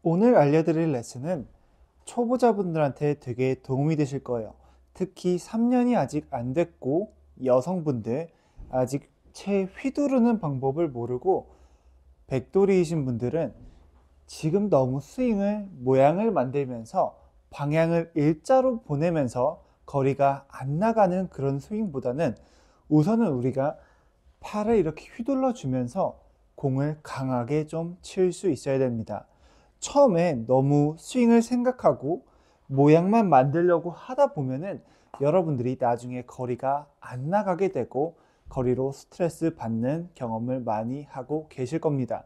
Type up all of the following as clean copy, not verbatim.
오늘 알려드릴 레슨은 초보자분들한테 되게 도움이 되실 거예요. 특히 3년이 아직 안 됐고 여성분들, 아직 채 휘두르는 방법을 모르고 백돌이이신 분들은 지금 너무 스윙을 모양을 만들면서 방향을 일자로 보내면서 거리가 안 나가는 그런 스윙보다는 우선은 우리가 팔을 이렇게 휘둘러 주면서 공을 강하게 좀 칠 수 있어야 됩니다. 처음에 너무 스윙을 생각하고 모양만 만들려고 하다 보면은 여러분들이 나중에 거리가 안 나가게 되고 거리로 스트레스 받는 경험을 많이 하고 계실 겁니다.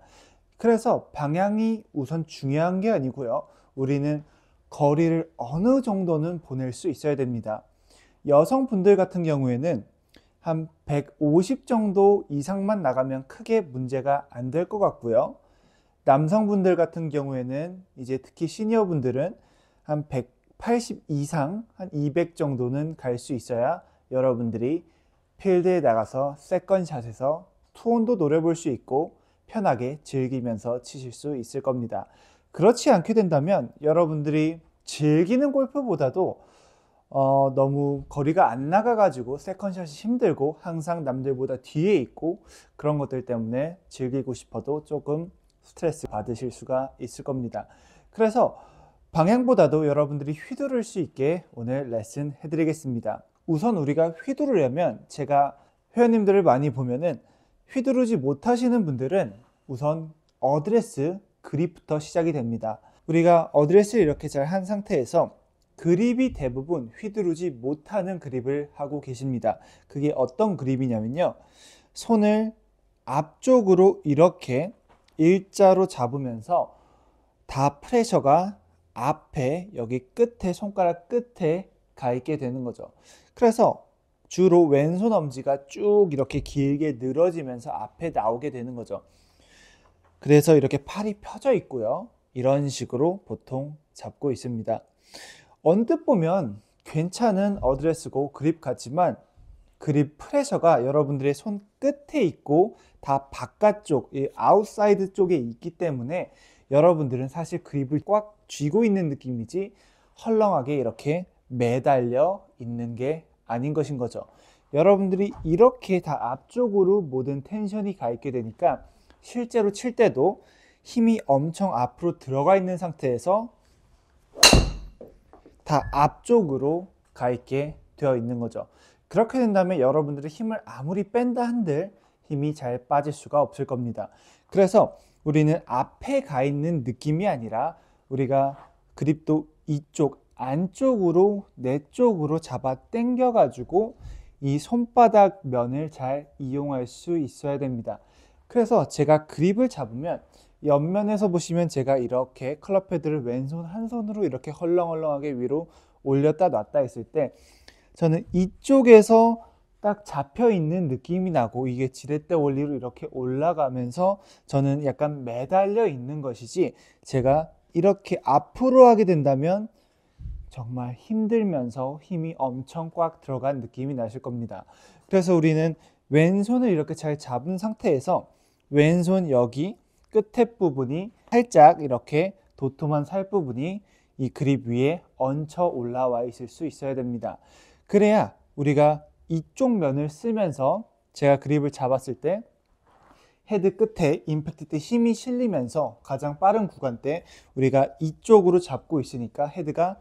그래서 방향이 우선 중요한 게 아니고요. 우리는 거리를 어느 정도는 보낼 수 있어야 됩니다. 여성분들 같은 경우에는 한 150 정도 이상만 나가면 크게 문제가 안 될 것 같고요. 남성분들 같은 경우에는 이제 특히 시니어분들은 한 180 이상, 한 200 정도는 갈 수 있어야 여러분들이 필드에 나가서 세컨샷에서 투혼도 노려볼 수 있고 편하게 즐기면서 치실 수 있을 겁니다. 그렇지 않게 된다면 여러분들이 즐기는 골프보다도 너무 거리가 안 나가가지고 세컨샷이 힘들고 항상 남들보다 뒤에 있고 그런 것들 때문에 즐기고 싶어도 조금 스트레스 받으실 수가 있을 겁니다. 그래서 방향보다도 여러분들이 휘두를 수 있게 오늘 레슨 해드리겠습니다. 우선 우리가 휘두르려면 제가 회원님들을 많이 보면은 휘두르지 못하시는 분들은 우선 어드레스 그립부터 시작이 됩니다. 우리가 어드레스를 이렇게 잘 한 상태에서 그립이 대부분 휘두르지 못하는 그립을 하고 계십니다. 그게 어떤 그립이냐면요. 손을 앞쪽으로 이렇게 일자로 잡으면서 다 프레셔가 앞에 여기 끝에 손가락 끝에 가 있게 되는 거죠. 그래서 주로 왼손 엄지가 쭉 이렇게 길게 늘어지면서 앞에 나오게 되는 거죠. 그래서 이렇게 팔이 펴져 있고요. 이런 식으로 보통 잡고 있습니다. 언뜻 보면 괜찮은 어드레스고 그립 같지만 그립 프레셔가 여러분들의 손 끝에 있고 다 바깥쪽, 이 아웃사이드 쪽에 있기 때문에 여러분들은 사실 그립을 꽉 쥐고 있는 느낌이지 헐렁하게 이렇게 매달려 있는 게 아닌 것인 거죠. 여러분들이 이렇게 다 앞쪽으로 모든 텐션이 가 있게 되니까 실제로 칠 때도 힘이 엄청 앞으로 들어가 있는 상태에서 다 앞쪽으로 가 있게 되어 있는 거죠. 그렇게 된다면 여러분들의 힘을 아무리 뺀다 한들 힘이 잘 빠질 수가 없을 겁니다. 그래서 우리는 앞에 가 있는 느낌이 아니라 우리가 그립도 이쪽 안쪽으로 내 쪽으로 잡아 당겨 가지고 이 손바닥 면을 잘 이용할 수 있어야 됩니다. 그래서 제가 그립을 잡으면 옆면에서 보시면 제가 이렇게 클럽 헤드를 왼손 한 손으로 이렇게 헐렁헐렁하게 위로 올렸다 놨다 했을 때 저는 이쪽에서 딱 잡혀 있는 느낌이 나고 이게 지렛대 원리로 이렇게 올라가면서 저는 약간 매달려 있는 것이지 제가 이렇게 앞으로 하게 된다면 정말 힘들면서 힘이 엄청 꽉 들어간 느낌이 나실 겁니다. 그래서 우리는 왼손을 이렇게 잘 잡은 상태에서 왼손 여기 끝에 부분이 살짝 이렇게 도톰한 살 부분이 이 그립 위에 얹혀 올라와 있을 수 있어야 됩니다. 그래야 우리가 이쪽 면을 쓰면서 제가 그립을 잡았을 때 헤드 끝에 임팩트 때 힘이 실리면서 가장 빠른 구간 때 우리가 이쪽으로 잡고 있으니까 헤드가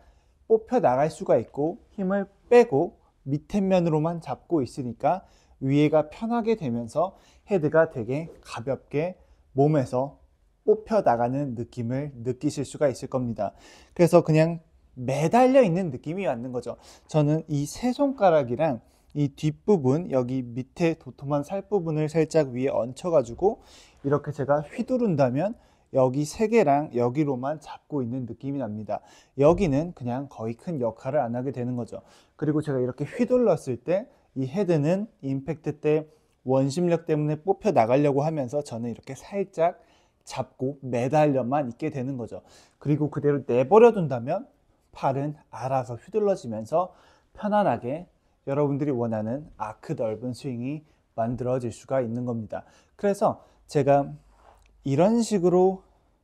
뽑혀 나갈 수가 있고 힘을 빼고 밑에 면으로만 잡고 있으니까 위에가 편하게 되면서 헤드가 되게 가볍게 몸에서 뽑혀 나가는 느낌을 느끼실 수가 있을 겁니다. 그래서 그냥 매달려 있는 느낌이 맞는 거죠. 저는 이 세 손가락이랑 이 뒷부분 여기 밑에 도톰한 살 부분을 살짝 위에 얹혀 가지고 이렇게 제가 휘두른다면 여기 세 개랑 여기로만 잡고 있는 느낌이 납니다. 여기는 그냥 거의 큰 역할을 안 하게 되는 거죠. 그리고 제가 이렇게 휘둘렀을 때 이 헤드는 임팩트 때 원심력 때문에 뽑혀 나가려고 하면서 저는 이렇게 살짝 잡고 매달려만 있게 되는 거죠. 그리고 그대로 내버려 둔다면 팔은 알아서 휘둘러지면서 편안하게 여러분들이 원하는 아크 넓은 스윙이 만들어질 수가 있는 겁니다. 그래서 제가 이런 식으로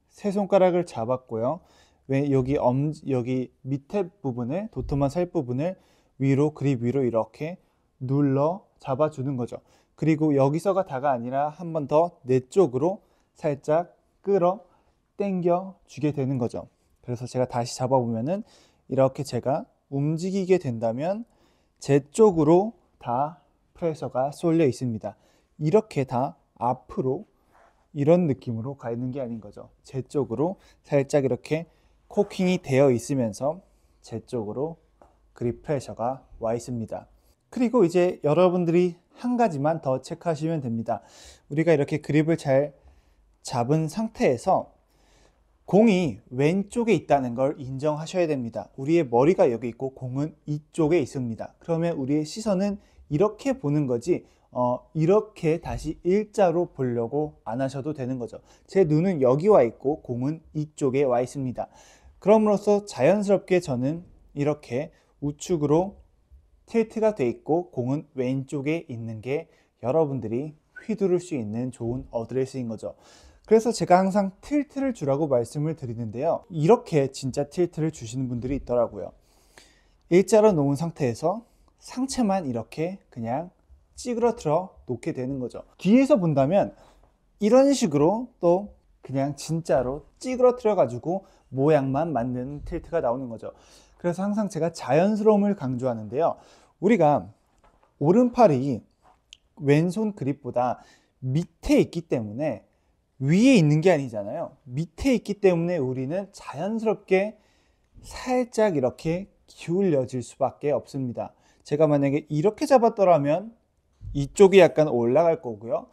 세 손가락을 잡았고요. 왜 여기 밑에 부분을, 도톰한 살 부분을 위로, 그립 위로 이렇게 눌러 잡아주는 거죠. 그리고 여기서가 다가 아니라 한 번 더 내 쪽으로 살짝 끌어 당겨 주게 되는 거죠. 그래서 제가 다시 잡아보면은 이렇게 제가 움직이게 된다면 제 쪽으로 다 프레셔가 쏠려 있습니다. 이렇게 다 앞으로 이런 느낌으로 가 있는 게 아닌 거죠. 제 쪽으로 살짝 이렇게 코킹이 되어 있으면서 제 쪽으로 그립 프레셔가 와 있습니다. 그리고 이제 여러분들이 한 가지만 더 체크하시면 됩니다. 우리가 이렇게 그립을 잘 잡은 상태에서 공이 왼쪽에 있다는 걸 인정하셔야 됩니다. 우리의 머리가 여기 있고 공은 이쪽에 있습니다. 그러면 우리의 시선은 이렇게 보는 거지 이렇게 다시 일자로 보려고 안 하셔도 되는 거죠. 제 눈은 여기 와 있고 공은 이쪽에 와 있습니다. 그럼으로써 자연스럽게 저는 이렇게 우측으로 틸트가 돼 있고 공은 왼쪽에 있는 게 여러분들이 휘두를 수 있는 좋은 어드레스인 거죠. 그래서 제가 항상 틸트를 주라고 말씀을 드리는데요. 이렇게 진짜 틸트를 주시는 분들이 있더라고요. 일자로 놓은 상태에서 상체만 이렇게 그냥 찌그러뜨려 놓게 되는 거죠. 뒤에서 본다면 이런 식으로 또 그냥 진짜로 찌그러뜨려 가지고 모양만 만드는 틸트가 나오는 거죠. 그래서 항상 제가 자연스러움을 강조하는데요. 우리가 오른팔이 왼손 그립보다 밑에 있기 때문에 위에 있는 게 아니잖아요. 밑에 있기 때문에 우리는 자연스럽게 살짝 이렇게 기울여질 수밖에 없습니다. 제가 만약에 이렇게 잡았더라면 이쪽이 약간 올라갈 거고요.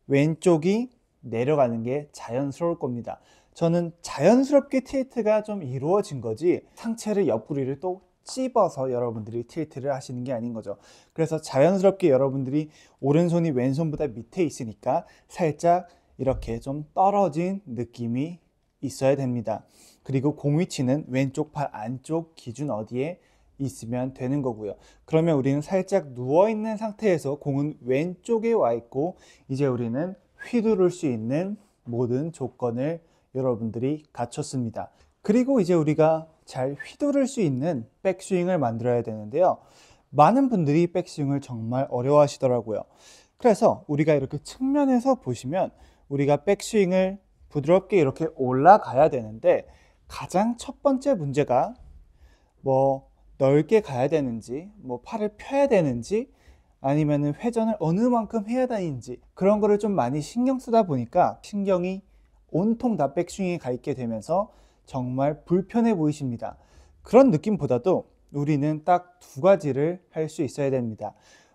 왼쪽이 내려가는 게 자연스러울 겁니다. 저는 자연스럽게 틸트가 좀 이루어진 거지 상체를 옆구리를 또 찝어서 여러분들이 틸트를 하시는 게 아닌 거죠. 그래서 자연스럽게 여러분들이 오른손이 왼손보다 밑에 있으니까 살짝 이렇게 좀 떨어진 느낌이 있어야 됩니다. 그리고 공 위치는 왼쪽 팔 안쪽 기준 어디에 있으면 되는 거고요. 그러면 우리는 살짝 누워있는 상태에서 공은 왼쪽에 와 있고 이제 우리는 휘두를 수 있는 모든 조건을 여러분들이 갖췄습니다. 그리고 이제 우리가 잘 휘두를 수 있는 백스윙을 만들어야 되는데요. 많은 분들이 백스윙을 정말 어려워하시더라고요. 그래서 우리가 이렇게 측면에서 보시면 우리가 백스윙을 부드럽게 이렇게 올라가야 되는데 가장 첫 번째 문제가 넓게 가야 되는지 팔을 펴야 되는지 아니면 회전을 어느 만큼 해야 되는지 그런 거를 좀 많이 신경 쓰다 보니까 신경이 온통 다 백스윙에 가 있게 되면서 정말 불편해 보이십니다. 그런 느낌보다도 우리는 딱 두 가지를 할 수 있어야 됩니다.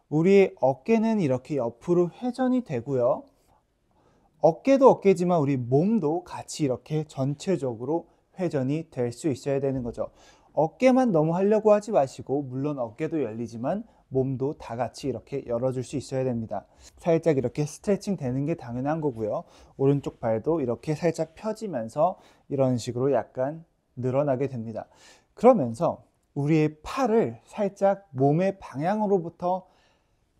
우리의 어깨는 이렇게 옆으로 회전이 되고요. 어깨도 어깨지만 우리 몸도 같이 이렇게 전체적으로 회전이 될 수 있어야 되는 거죠. 어깨만 너무 하려고 하지 마시고 물론 어깨도 열리지만 몸도 다 같이 이렇게 열어줄 수 있어야 됩니다. 살짝 이렇게 스트레칭 되는 게 당연한 거고요. 오른쪽 발도 이렇게 살짝 펴지면서 이런 식으로 약간 늘어나게 됩니다. 그러면서 우리의 팔을 살짝 몸의 방향으로부터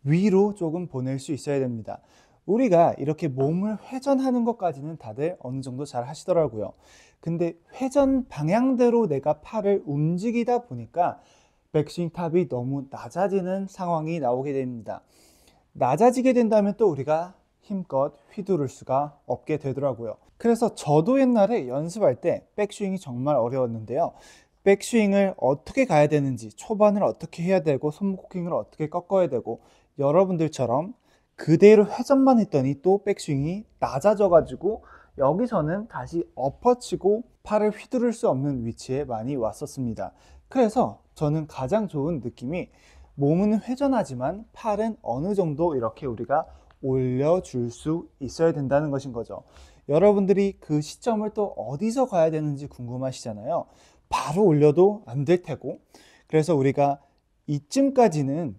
위로 조금 보낼 수 있어야 됩니다. 우리가 이렇게 몸을 회전하는 것까지는 다들 어느 정도 잘 하시더라고요. 근데 회전 방향대로 내가 팔을 움직이다 보니까 백스윙 탑이 너무 낮아지는 상황이 나오게 됩니다. 낮아지게 된다면 또 우리가 힘껏 휘두를 수가 없게 되더라고요. 그래서 저도 옛날에 연습할 때 백스윙이 정말 어려웠는데요. 백스윙을 어떻게 가야 되는지, 초반을 어떻게 해야 되고, 손목 코킹을 어떻게 꺾어야 되고, 여러분들처럼 그대로 회전만 했더니 또 백스윙이 낮아져 가지고 여기서는 다시 엎어치고 팔을 휘두를 수 없는 위치에 많이 왔었습니다. 그래서 저는 가장 좋은 느낌이 몸은 회전하지만 팔은 어느 정도 이렇게 우리가 올려줄 수 있어야 된다는 것인 거죠. 여러분들이 그 시점을 또 어디서 가야 되는지 궁금하시잖아요. 바로 올려도 안 될 테고 그래서 우리가 이쯤까지는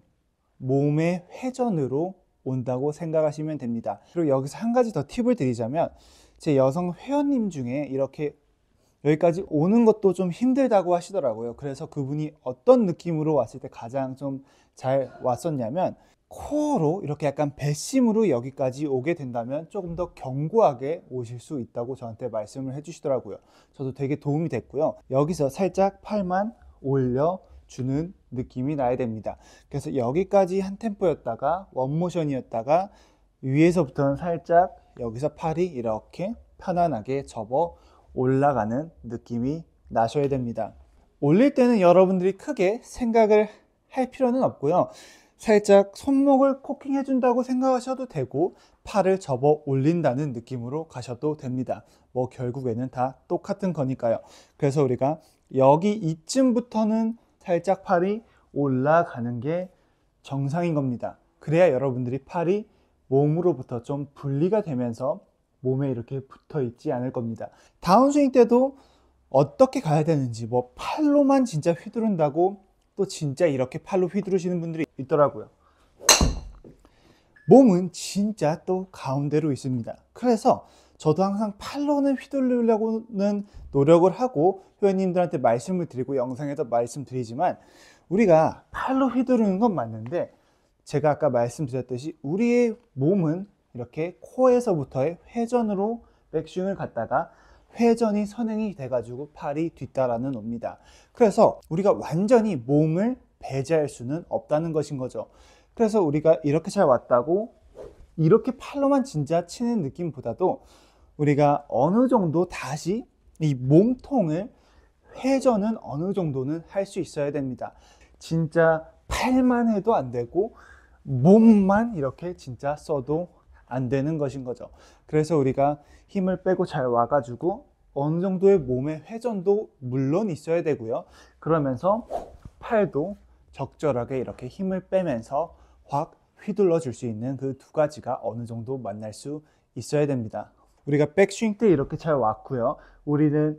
몸의 회전으로 온다고 생각하시면 됩니다. 그리고 여기서 한 가지 더 팁을 드리자면 제 여성 회원님 중에 이렇게 여기까지 오는 것도 좀 힘들다고 하시더라고요. 그래서 그분이 어떤 느낌으로 왔을 때 가장 좀 잘 왔었냐면 코어로 이렇게 약간 배심으로 여기까지 오게 된다면 조금 더 견고하게 오실 수 있다고 저한테 말씀을 해주시더라고요. 저도 되게 도움이 됐고요. 여기서 살짝 팔만 올려주는 느낌이 나야 됩니다. 그래서 여기까지 한 템포였다가 원모션이었다가 위에서부터는 살짝 여기서 팔이 이렇게 편안하게 접어 올라가는 느낌이 나셔야 됩니다. 올릴 때는 여러분들이 크게 생각을 할 필요는 없고요. 살짝 손목을 코킹 해준다고 생각하셔도 되고 팔을 접어 올린다는 느낌으로 가셔도 됩니다. 뭐 결국에는 다 똑같은 거니까요. 그래서 우리가 여기 이쯤부터는 살짝 팔이 올라가는 게 정상인 겁니다. 그래야 여러분들이 팔이 몸으로부터 좀 분리가 되면서 몸에 이렇게 붙어 있지 않을 겁니다. 다운스윙 때도 어떻게 가야 되는지, 뭐 팔로만 진짜 휘두른다고 또 진짜 이렇게 팔로 휘두르시는 분들이 있더라고요. 몸은 진짜 또 가운데로 있습니다. 그래서 저도 항상 팔로는 휘두르려고는 노력을 하고 회원님들한테 말씀을 드리고 영상에도 말씀드리지만, 우리가 팔로 휘두르는 건 맞는데 제가 아까 말씀드렸듯이 우리의 몸은 이렇게 코에서부터의 회전으로 백스윙을 갔다가 회전이 선행이 돼가지고 팔이 뒤따라는 옵니다. 그래서 우리가 완전히 몸을 배제할 수는 없다는 것인 거죠. 그래서 우리가 이렇게 잘 왔다고 이렇게 팔로만 진짜 치는 느낌보다도 우리가 어느 정도 다시 이 몸통을 회전은 어느 정도는 할 수 있어야 됩니다. 진짜 팔만 해도 안 되고 몸만 이렇게 진짜 써도 안 되는 것인 거죠. 그래서 우리가 힘을 빼고 잘 와가지고 어느 정도의 몸의 회전도 물론 있어야 되고요. 그러면서 팔도 적절하게 이렇게 힘을 빼면서 확 휘둘러 줄 수 있는 그 두 가지가 어느 정도 만날 수 있어야 됩니다. 우리가 백스윙 때 이렇게 잘 왔고요. 우리는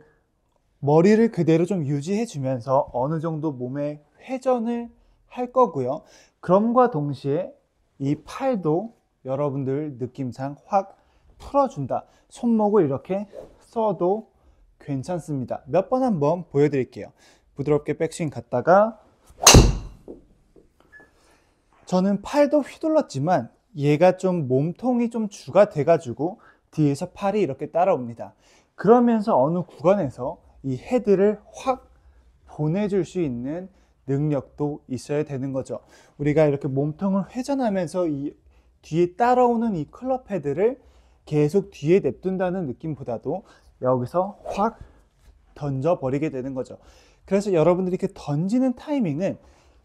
머리를 그대로 좀 유지해 주면서 어느 정도 몸의 회전을 할 거고요. 그럼과 동시에 이 팔도 여러분들 느낌상 확 풀어준다. 손목을 이렇게 써도 괜찮습니다. 몇 번 한번 보여드릴게요. 부드럽게 백스윙 갔다가 저는 팔도 휘둘렀지만 얘가 좀 몸통이 좀 주가 돼가지고 뒤에서 팔이 이렇게 따라옵니다. 그러면서 어느 구간에서 이 헤드를 확 보내줄 수 있는 능력도 있어야 되는 거죠. 우리가 이렇게 몸통을 회전하면서 이 뒤에 따라오는 이 클럽 헤드를 계속 뒤에 냅둔다는 느낌보다도 여기서 확 던져버리게 되는 거죠. 그래서 여러분들이 이렇게 던지는 타이밍은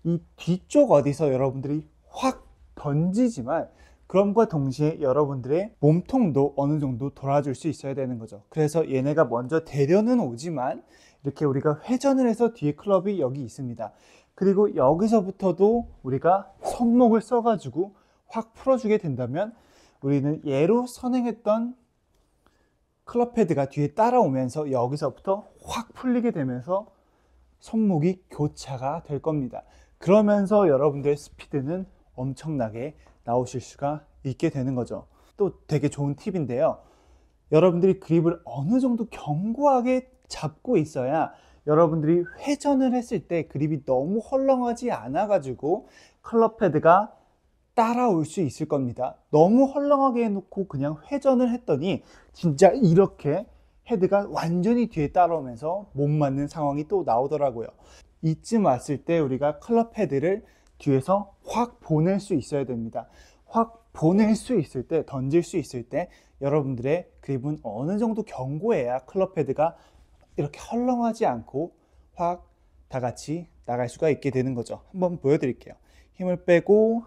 이 뒤쪽 어디서 여러분들이 확 던지지만 그럼과 동시에 여러분들의 몸통도 어느 정도 돌아줄 수 있어야 되는 거죠. 그래서 얘네가 먼저 대려는 오지만 이렇게 우리가 회전을 해서 뒤에 클럽이 여기 있습니다. 그리고 여기서부터도 우리가 손목을 써가지고 확 풀어주게 된다면 우리는 얘로 선행했던 클럽 헤드가 뒤에 따라오면서 여기서부터 확 풀리게 되면서 손목이 교차가 될 겁니다. 그러면서 여러분들의 스피드는 엄청나게 나오실 수가 있게 되는 거죠. 또 되게 좋은 팁인데요. 여러분들이 그립을 어느 정도 견고하게 잡고 있어야 여러분들이 회전을 했을 때 그립이 너무 헐렁하지 않아 가지고 클럽 헤드가 따라올 수 있을 겁니다. 너무 헐렁하게 해놓고 그냥 회전을 했더니 진짜 이렇게 헤드가 완전히 뒤에 따라오면서 못 맞는 상황이 또 나오더라고요. 이쯤 왔을 때 우리가 클럽 헤드를 뒤에서 확 보낼 수 있어야 됩니다. 확 보낼 수 있을 때, 던질 수 있을 때 여러분들의 그립은 어느 정도 견고해야 클럽 헤드가 이렇게 헐렁하지 않고 확 다 같이 나갈 수가 있게 되는 거죠. 한번 보여드릴게요. 힘을 빼고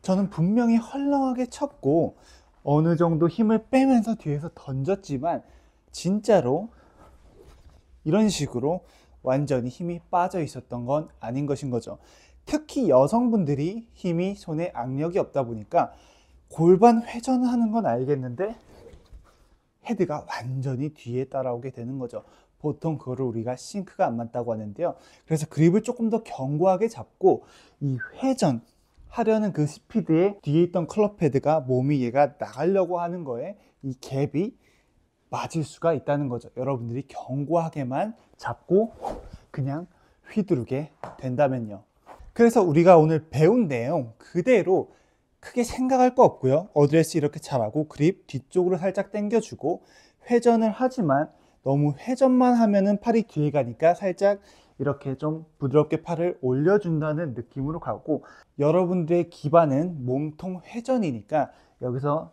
저는 분명히 헐렁하게 쳤고 어느 정도 힘을 빼면서 뒤에서 던졌지만 진짜로 이런 식으로 완전히 힘이 빠져 있었던 건 아닌 것인 거죠. 특히 여성분들이 힘이 손에 악력이 없다 보니까 골반 회전하는 건 알겠는데 헤드가 완전히 뒤에 따라오게 되는 거죠. 보통 그거를 우리가 싱크가 안 맞다고 하는데요. 그래서 그립을 조금 더 견고하게 잡고 이 회전 하려는 그 스피드에 뒤에 있던 클럽 헤드가 몸이 얘가 나가려고 하는 거에 이 갭이 맞을 수가 있다는 거죠. 여러분들이 견고하게만 잡고 그냥 휘두르게 된다면요. 그래서 우리가 오늘 배운 내용 그대로 크게 생각할 거 없고요. 어드레스 이렇게 잘하고 그립 뒤쪽으로 살짝 당겨주고 회전을 하지만 너무 회전만 하면은 팔이 뒤에 가니까 살짝 이렇게 좀 부드럽게 팔을 올려준다는 느낌으로 가고, 여러분들의 기반은 몸통 회전이니까 여기서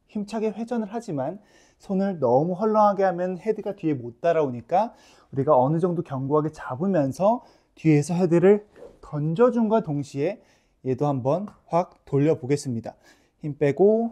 힘차게 회전을 하지만 손을 너무 헐렁하게 하면 헤드가 뒤에 못 따라오니까 우리가 어느 정도 견고하게 잡으면서 뒤에서 헤드를 던져준과 동시에 얘도 한번 확 돌려 보겠습니다. 힘 빼고.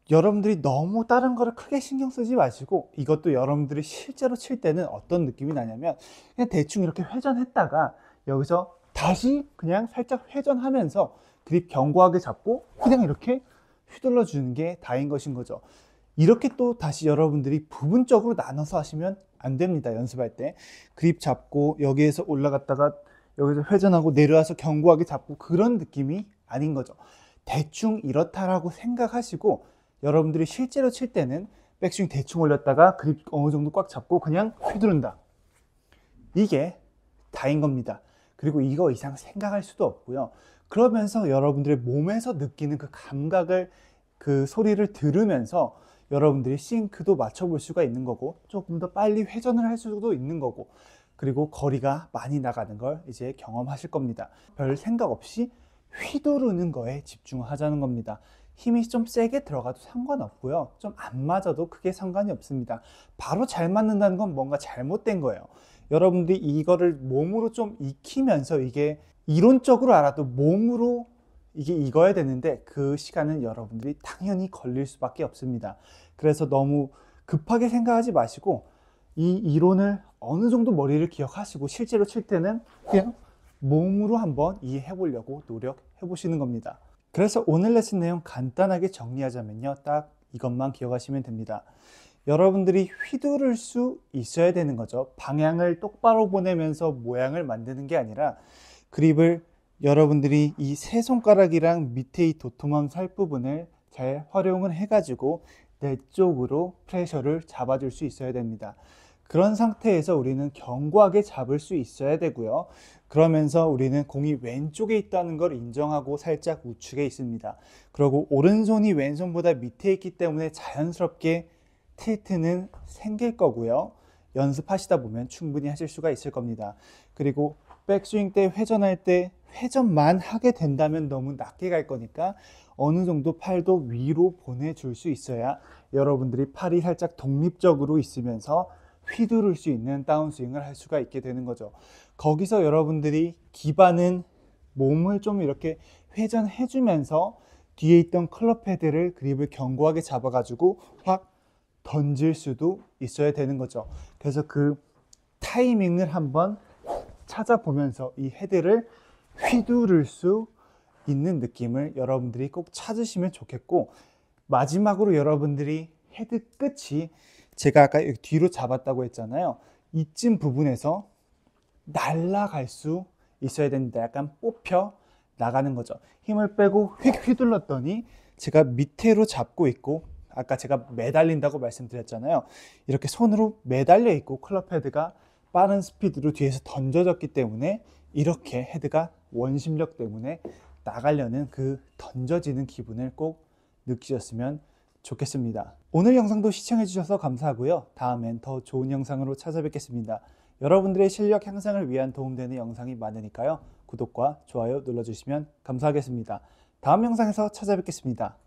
여러분들이 너무 다른 거를 크게 신경 쓰지 마시고, 이것도 여러분들이 실제로 칠 때는 어떤 느낌이 나냐면 그냥 대충 이렇게 회전했다가 여기서 다시 그냥 살짝 회전하면서 그립 견고하게 잡고 그냥 이렇게 휘둘러 주는 게 다인 것인 거죠. 이렇게 또 다시 여러분들이 부분적으로 나눠서 하시면 안 됩니다. 연습할 때 그립 잡고 여기에서 올라갔다가 여기서 회전하고 내려와서 견고하게 잡고 그런 느낌이 아닌 거죠. 대충 이렇다라고 생각하시고 여러분들이 실제로 칠 때는 백스윙 대충 올렸다가 그립 어느 정도 꽉 잡고 그냥 휘두른다. 이게 다인 겁니다. 그리고 이거 이상 생각할 수도 없고요. 그러면서 여러분들의 몸에서 느끼는 그 감각을, 그 소리를 들으면서 여러분들이 싱크도 맞춰볼 수가 있는 거고, 조금 더 빨리 회전을 할 수도 있는 거고, 그리고 거리가 많이 나가는 걸 이제 경험하실 겁니다. 별 생각 없이 휘두르는 거에 집중하자는 겁니다. 힘이 좀 세게 들어가도 상관없고요. 좀 안 맞아도 크게 상관이 없습니다. 바로 잘 맞는다는 건 뭔가 잘못된 거예요. 여러분들이 이거를 몸으로 좀 익히면서, 이게 이론적으로 알아도 몸으로 이게 익어야 되는데 그 시간은 여러분들이 당연히 걸릴 수밖에 없습니다. 그래서 너무 급하게 생각하지 마시고 이 이론을 어느 정도 머리를 기억하시고 실제로 칠 때는 그냥 몸으로 한번 이해해 보려고 노력해 보시는 겁니다. 그래서 오늘 레슨 내용 간단하게 정리하자면요, 딱 이것만 기억하시면 됩니다. 여러분들이 휘두를 수 있어야 되는 거죠. 방향을 똑바로 보내면서 모양을 만드는 게 아니라 그립을 여러분들이 이 세 손가락이랑 밑에 이 도톰한 살 부분을 잘 활용을 해가지고 내 쪽으로 프레셔를 잡아줄 수 있어야 됩니다. 그런 상태에서 우리는 견고하게 잡을 수 있어야 되고요. 그러면서 우리는 공이 왼쪽에 있다는 걸 인정하고 살짝 우측에 있습니다. 그리고 오른손이 왼손보다 밑에 있기 때문에 자연스럽게 틸트는 생길 거고요. 연습하시다 보면 충분히 하실 수가 있을 겁니다. 그리고 백스윙 때 회전할 때 회전만 하게 된다면 너무 낮게 갈 거니까 어느 정도 팔도 위로 보내줄 수 있어야 여러분들이 팔이 살짝 독립적으로 있으면서 휘두를 수 있는 다운스윙을 할 수가 있게 되는 거죠. 거기서 여러분들이 기반은 몸을 좀 이렇게 회전해 주면서 뒤에 있던 클럽 헤드를 그립을 견고하게 잡아가지고 확 던질 수도 있어야 되는 거죠. 그래서 그 타이밍을 한번 찾아보면서 이 헤드를 휘두를 수 있는 느낌을 여러분들이 꼭 찾으시면 좋겠고, 마지막으로 여러분들이 헤드 끝이 제가 아까 여기 뒤로 잡았다고 했잖아요. 이쯤 부분에서 날아갈 수 있어야 되는데 약간 뽑혀 나가는 거죠. 힘을 빼고 휙 휘둘렀더니 제가 밑으로 잡고 있고, 아까 제가 매달린다고 말씀드렸잖아요. 이렇게 손으로 매달려 있고 클럽 헤드가 빠른 스피드로 뒤에서 던져졌기 때문에 이렇게 헤드가 원심력 때문에 나가려는 그 던져지는 기분을 꼭 느끼셨으면 좋겠습니다. 오늘 영상도 시청해 주셔서 감사하고요. 다음엔 더 좋은 영상으로 찾아뵙겠습니다. 여러분들의 실력 향상을 위한 도움되는 영상이 많으니까요. 구독과 좋아요 눌러주시면 감사하겠습니다. 다음 영상에서 찾아뵙겠습니다.